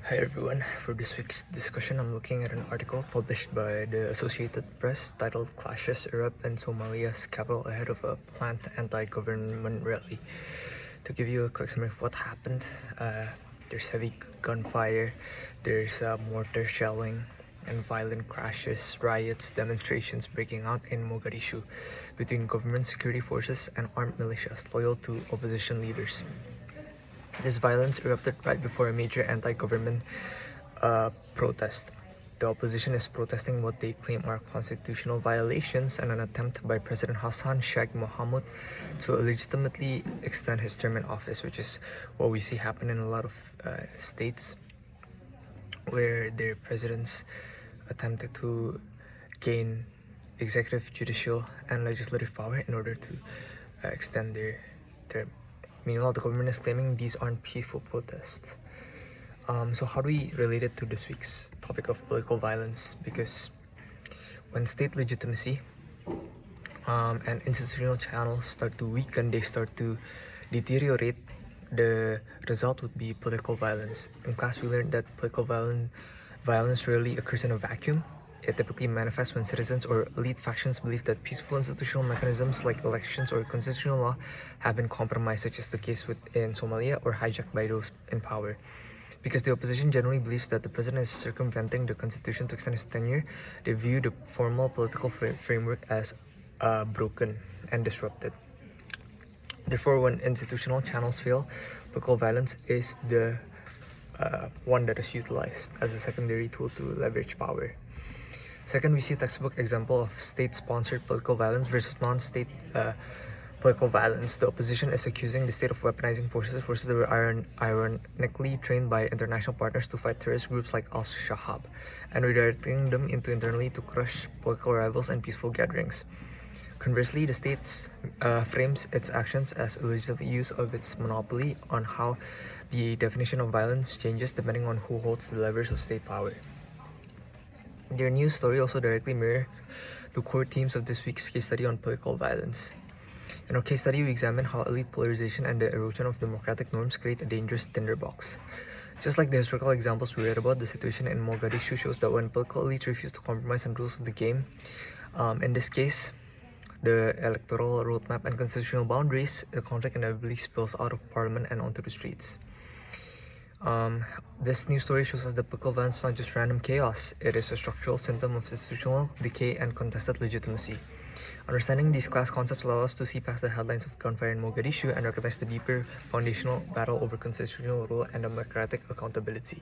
Hi everyone, for this week's discussion I'm looking at an article published by the Associated Press titled "Clashes Erupt in Somalia's Capital Ahead of a Planned Anti-Government Rally." To give you a quick summary of what happened, there's heavy gunfire, there's mortar shelling and violent crashes, riots, demonstrations breaking out in Mogadishu between government security forces and armed militias loyal to opposition leaders. This violence erupted right before a major anti-government protest. The opposition is protesting what they claim are constitutional violations and an attempt by President Hassan Sheikh Mohamud to legitimately extend his term in office, which is what we see happen in a lot of states where their presidents attempted to gain executive, judicial, and legislative power in order to extend their term. Meanwhile, the government is claiming these aren't peaceful protests. So how do we relate it to this week's topic of political violence? Because when state legitimacy and institutional channels start to weaken, they start to deteriorate, the result would be political violence. In class, we learned that political violence rarely occurs in a vacuum. It typically manifests when citizens or elite factions believe that peaceful institutional mechanisms like elections or constitutional law have been compromised, such as the case in Somalia, or hijacked by those in power. Because the opposition generally believes that the president is circumventing the constitution to extend his tenure, they view the formal political framework as broken and disrupted. Therefore, when institutional channels fail, political violence is the one that is utilized as a secondary tool to leverage power. Second, we see a textbook example of state-sponsored political violence versus non-state political violence. The opposition is accusing the state of weaponizing forces that were ironically trained by international partners to fight terrorist groups like Al-Shabaab, and redirecting them into internally to crush political rivals and peaceful gatherings. Conversely, the state frames its actions as a legitimate use of its monopoly on how the definition of violence changes depending on who holds the levers of state power. Their news story also directly mirrors the core themes of this week's case study on political violence. In our case study, we examine how elite polarization and the erosion of democratic norms create a dangerous tinderbox. Just like the historical examples we read about, the situation in Mogadishu shows that when political elites refuse to compromise on rules of the game, in this case, the electoral roadmap and constitutional boundaries, the conflict inevitably spills out of parliament and onto the streets. This news story shows us that political violence is not just random chaos, it is a structural symptom of institutional decay and contested legitimacy. Understanding these class concepts allows us to see past the headlines of gunfire in Mogadishu and recognize the deeper foundational battle over constitutional rule and democratic accountability.